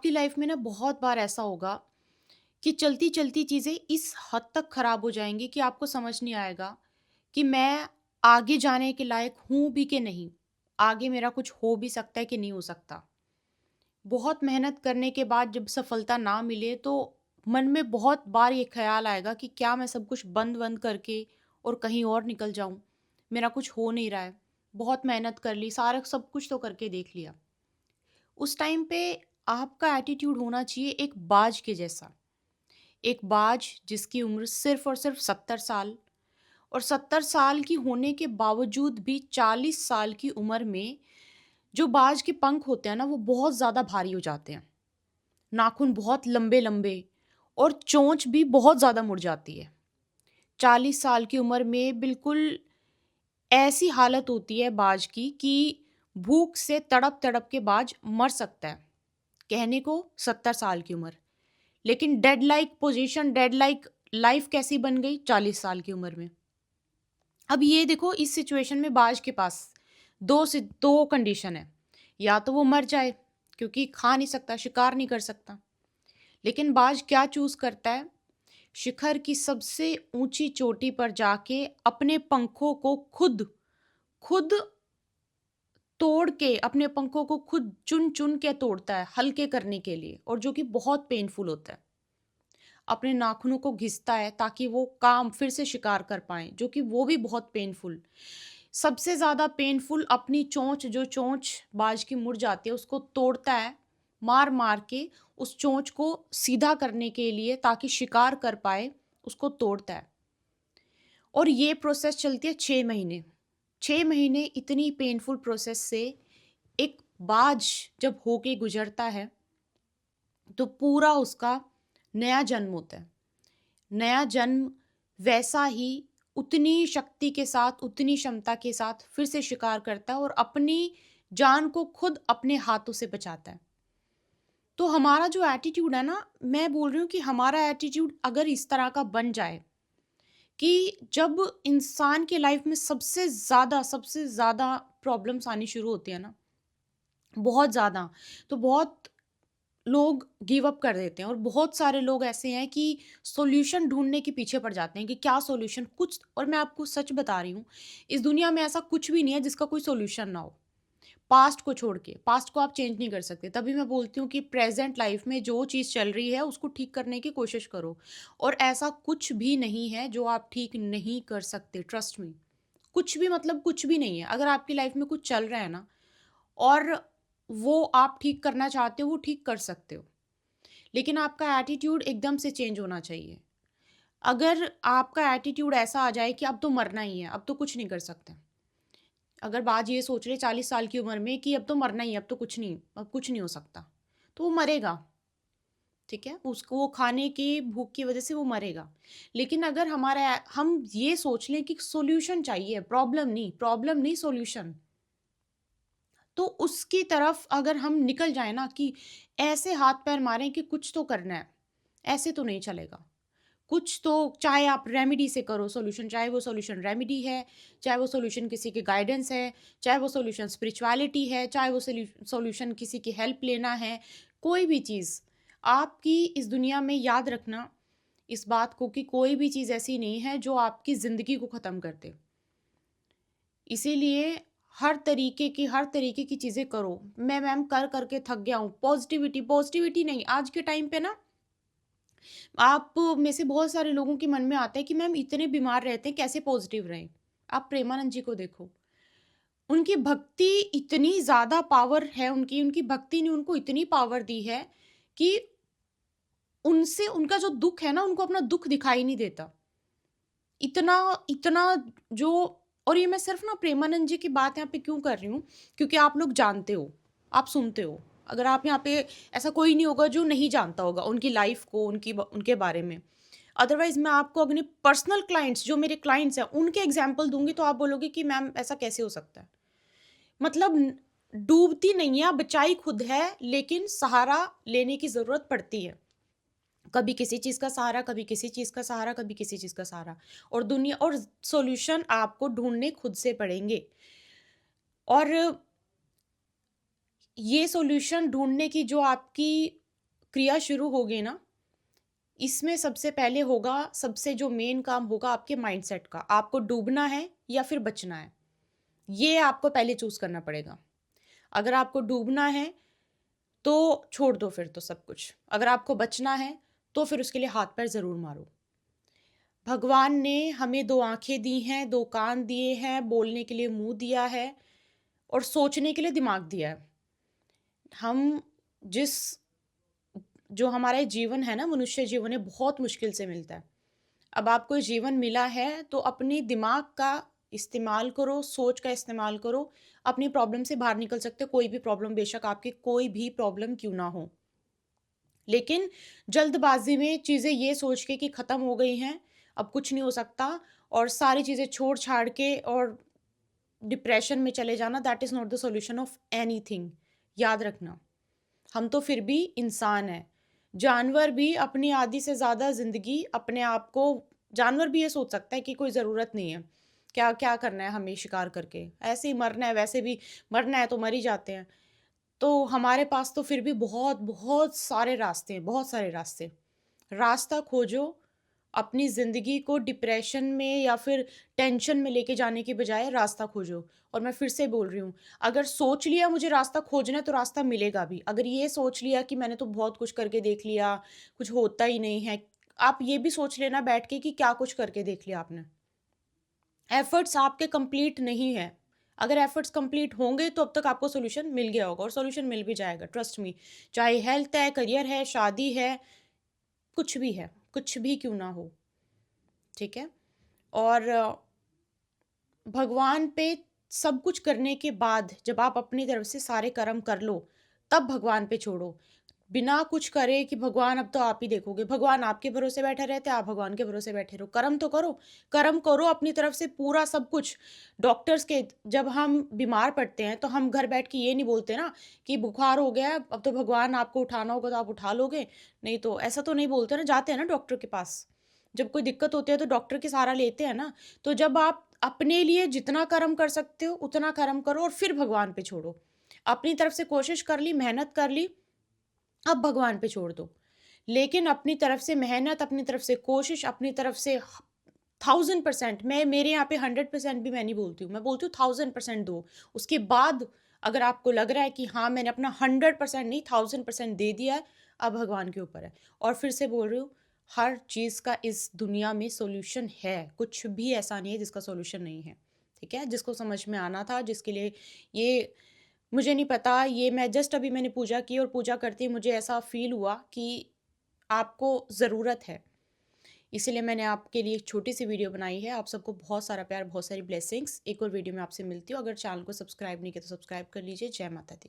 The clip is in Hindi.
आपकी लाइफ में ना बहुत बार ऐसा होगा कि चलती-चलती चीज़ें इस हद तक खराब हो जाएँगी कि आपको समझ नहीं आएगा कि मैं आगे जाने के लायक हूँ भी कि नहीं? आगे मेरा कुछ हो भी सकता है कि नहीं हो सकता? बहुत मेहनत करने के बाद जब सफलता ना मिले तो मन में बहुत बार ये ख़्याल आएगा कि क्या मैं सब कुछ बंद-वंद करके और कहीं और निकल जाऊँ? मेरा कुछ हो नहीं रहा है। बहुत मेहनत कर ली, सारा सब कुछ तो करके देख लिया। उस टाइम पे आपका एटीट्यूड होना चाहिए एक बाज के जैसा। एक बाज जिसकी उम्र सिर्फ़ और सिर्फ़ 70 साल और 70 साल की होने के बावजूद भी 40 साल की उम्र में जो बाज के पंख होते हैं ना, वो बहुत ज़्यादा भारी हो जाते हैं। नाखून बहुत लंबे-लंबे और चोंच भी बहुत ज़्यादा मुड़ जाती है। 40 साल की उम्र में बिल्कुल ऐसी हालत होती है बाज की कि भूख से तड़प-तड़प के बाज मर सकता है। कहने को 70 साल की उम्र, लेकिन dead like position, dead like life कैसी बन गई 40 साल की उम्र में। अब ये देखो इस सिचुएशन में बाज के पास 2 कंडीशन है। या तो वो मर जाए क्योंकि खा नहीं सकता, शिकार नहीं कर सकता। लेकिन बाज क्या चूज़ करता है? शिखर की सबसे ऊँची चोटी पर जाके अपने पंखों को खुद खुद तोड़ के अपने पंखों को खुद चुन-चुन के तोड़ता है हल्के करने के लिए और जो कि बहुत पेनफुल होता है। अपने नाखूनों को घिसता है ताकि वो काम फिर से शिकार कर पाएँ, जो कि वो भी बहुत पेनफुल। सबसे ज़्यादा पेनफुल अपनी चोंच जो चोंच बाज की मुड़ जाती है उसको तोड़ता है, मार-मार के उस चोंच को सीधा करने के लिए ताकि शिकार कर पाए, उसको तोड़ता है। और ये प्रोसेस चलती है 6 महीने। 6 महीने इतनी पेनफुल प्रोसेस से एक बाज जब होके गुज़रता है, तो पूरा उसका नया जन्म होता है। नया जन्म वैसा ही उतनी शक्ति के साथ, उतनी क्षमता के साथ फिर से शिकार करता है और अपनी जान को खुद अपने हाथों से बचाता है। तो हमारा जो एटीट्यूड है ना, मैं बोल रही हूँ कि हमारा एटीट्यूड अगर इस तरह का बन जाए कि जब इंसान के लाइफ में सबसे ज़्यादा प्रॉब्लम्स आनी शुरू होती है ना, बहुत ज़्यादा, तो बहुत लोग गिव अप कर देते हैं और बहुत सारे लोग ऐसे हैं कि सॉल्यूशन ढूँढने के पीछे पड़ जाते हैं कि क्या सॉल्यूशन कुछ और मैं आपको सच बता रही हूँ, इस दुनिया में ऐसा कुछ भी नहीं है जिसका कोई सॉल्यूशन ना हो। पास्ट को छोड़ के, पास्ट को आप चेंज नहीं कर सकते। तभी मैं बोलती हूँ कि प्रेज़ेंट लाइफ़ में जो चीज़ चल रही है उसको ठीक करने की कोशिश करो और ऐसा कुछ भी नहीं है जो आप ठीक नहीं कर सकते, ट्रस्ट मी। कुछ भी मतलब कुछ भी नहीं है। अगर आपकी लाइफ़ में कुछ चल रहा है ना और वो आप ठीक करना चाहते हो, वो ठीक कर सकते हो। लेकिन आपका एटीट्यूड एकदम से चेंज होना चाहिए। अगर आपका एटीट्यूड ऐसा आ जाए कि अब तो मरना ही है, अब तो कुछ नहीं कर सकते। अगर बाज ये सोच ले 40 साल की उम्र में कि अब तो मरना ही है, अब तो कुछ नहीं, अब कुछ नहीं हो सकता, तो वो मरेगा, ठीक है? उसको वो खाने की भूख की वज़ह से वो मरेगा। लेकिन अगर हम ये सोच लें कि सॉल्यूशन चाहिए, प्रॉब्लम नहीं सॉल्यूशन, तो उसकी तरफ अगर हम निकल जाएँ ना कि ऐसे हाथ-पैर मारें कि कुछ तो करना है, ऐसे तो नहीं चलेगा। कुछ तो चाहे आप रेमेडी से करो सॉल्यूशन, चाहे वो सॉल्यूशन रेमेडी है, चाहे वो सॉल्यूशन किसी की गाइडेंस है, चाहे वो सॉल्यूशन स्पिरिचुअलिटी है, चाहे वो सॉल्यूशन किसी की हेल्प लेना है, कोई भी चीज़। आपकी इस दुनिया में याद रखना इस बात को कि कोई भी चीज़ ऐसी नहीं है जो आपकी ज़िंदगी को ख़त्म कर दे। इसीलिए हर तरीके की चीज़ें करो। मैं मैम कर के थक गया हूँ। पॉज़िटिविटी नहीं, आज के टाइम पे ना आप में से बहुत सारे लोगों के मन में आता है कि मैम इतने बीमार रहते हैं, कैसे पॉज़िटिव रहें? आप प्रेमानंद जी को देखो। उनकी भक्ति इतनी ज़्यादा पावर है उनकी भक्ति ने उनको इतनी पावर दी है कि उनसे उनका जो दुःख है ना, उनको अपना दुःख दिखाई नहीं देता। इतना इतना जो और ये मैं सिर्फ़ ना प्रेमानंद जी की बात यहाँ पे क्यों कर रही हूँ, क्योंकि आप लोग जानते हो, आप सुनते हो। अगर आप यहाँ पे ऐसा कोई नहीं होगा जो नहीं जानता होगा उनकी लाइफ़ को, उनके बारे में। अदरवाइज़ मैं आपको अपने पर्सनल क्लाइंट्स जो मेरे क्लाइंट्स हैं, उनके एग्ज़ाम्पल दूँगी तो आप बोलोगे कि मैम ऐसा कैसे हो सकता है? मतलब डूबती नहीं है, बचाई खुद है, लेकिन सहारा लेने की ज़रूरत पड़ती है। कभी किसी चीज़ का सहारा, कभी किसी चीज़ का सहारा, कभी किसी चीज़ का सहारा और सॉल्यूशन आपको ढूँढने खुद से पड़ेंगे। और ये सॉल्यूशन ढूँढने की जो आपकी क्रिया शुरू होगी ना, इसमें सबसे पहले होगा, सबसे जो मेन काम होगा आपके माइंडसेट का। आपको डूबना है या फिर बचना है, ये आपको पहले चूज़ करना पड़ेगा। अगर आपको डूबना है, तो छोड़ दो फिर तो सब कुछ। अगर आपको बचना है, तो फिर उसके लिए हाथ-पैर ज़रूर मारो। भगवान ने हमें 2 आँखें दी हैं, 2 कान दिए हैं, बोलने के लिए मुँह दिया है और सोचने के लिए दिमाग दिया है। हम जिस जो हमारा ये जीवन है ना, मनुष्य जीवन, ये बहुत मुश्किल से मिलता है। अब आपको ये जीवन मिला है, तो अपनी दिमाग का इस्तेमाल करो, सोच का इस्तेमाल करो, अपनी प्रॉब्लम से बाहर निकल सकते हो। कोई भी प्रॉब्लम, बेशक आपकी कोई भी प्रॉब्लम क्यों ना हो। लेकिन जल्दबाज़ी में चीज़ें ये सोच के कि ख़त्म हो गई हैं, अब कुछ नहीं हो सकता, और सारी चीज़ें छोड़-छाड़ के और डिप्रेशन में चले जाना, that is not the solution of anything. याद रखना, हम तो फिर भी इंसान हैं। जानवर भी अपनी आधी से ज़्यादा ज़िंदगी अपने आप को, जानवर भी ये सोच सकता है कि कोई ज़रूरत नहीं है। क्या क्या करना है हमें शिकार करके? ऐसे ही मरना है, वैसे भी मरना है तो मर ही जाते हैं। तो हमारे पास तो फिर भी बहुत-बहुत सारे रास्ते हैं, बहुत सारे रास्ते। रास्ता खोजो, अपनी ज़िंदगी को डिप्रेशन में या फिर टेंशन में लेके जाने की बजाय रास्ता खोजो। और मैं फिर से बोल रही हूँ, अगर सोच लिया मुझे रास्ता खोजना है, तो रास्ता मिलेगा भी। अगर ये सोच लिया कि मैंने तो बहुत कुछ करके देख लिया, कुछ होता ही नहीं है, आप ये भी सोच लेना बैठ के कि क्या कुछ करके देख लिया आपने। एफर्ट्स आपके कंप्लीट नहीं हैं। अगर एफर्ट्स कंप्लीट होंगे, तो अब तक आपको सॉल्यूशन मिल गया होगा, और सॉल्यूशन मिल भी जाएगा, ट्रस्ट मी। चाहे हेल्थ है, करियर है, शादी है, कुछ भी है, कुछ भी क्यों ना हो, ठीक है? और भगवान पे सब कुछ करने के बाद, जब आप अपनी तरफ से सारे कर्म कर लो, तब भगवान पे छोड़ो। बिना कुछ करे कि भगवान अब तो आप ही देखोगे, भगवान आपके भरोसे बैठे रहते हैं, आप भगवान के भरोसे बैठे रहो। कर्म तो करो, कर्म करो अपनी तरफ से पूरा सब कुछ। डॉक्टर्स के, जब हम बीमार पड़ते हैं, तो हम घर बैठ के ये नहीं बोलते ना कि बुखार हो गया है, अब तो भगवान आपको उठाना होगा तो आप उठा लोगे। नहीं तो ऐसा तो नहीं बोलते ना, जाते हैं ना डॉक्टर के पास। जब कोई दिक्कत होती है तो डॉक्टर की सहारा लेते हैं ना। तो जब आप अपने लिए जितना कर्म कर सकते हो, उतना कर्म करो और फिर भगवान पे छोड़ो। अपनी तरफ से कोशिश कर ली, मेहनत कर ली, अब भगवान पे छोड़ दो। लेकिन अपनी तरफ से मेहनत, अपनी तरफ से कोशिश, अपनी तरफ से 1000%, मैं मेरे यहाँ पे 100% भी मैं नहीं बोलती हूँ, मैं बोलती हूँ 1000% दो। उसके बाद अगर आपको लग रहा है कि हाँ, मैंने अपना 100% नहीं 1000% दे दिया है, अब भगवान के ऊपर है। और फिर से बोल रही हूँ, हर चीज़ का इस दुनिया में सॉल्यूशन है, कुछ भी ऐसा नहीं है जिसका सॉल्यूशन नहीं है, ठीक है? जिसको समझ में आना था, जिसके लिए ये, मुझे नहीं पता, ये मैं जस्ट अभी मैंने पूजा की और पूजा करते ही मुझे ऐसा फ़ील हुआ कि आपको ज़रूरत है। इसीलिए मैंने आपके लिए एक छोटी-सी वीडियो बनाई है। आप सबको बहुत सारा प्यार, बहुत सारी ब्लेसिंग्स। एक और वीडियो में आपसे मिलती हूँ। अगर चैनल को सब्सक्राइब नहीं किया तो सब्सक्राइब कर लीजिए। जय माता दी।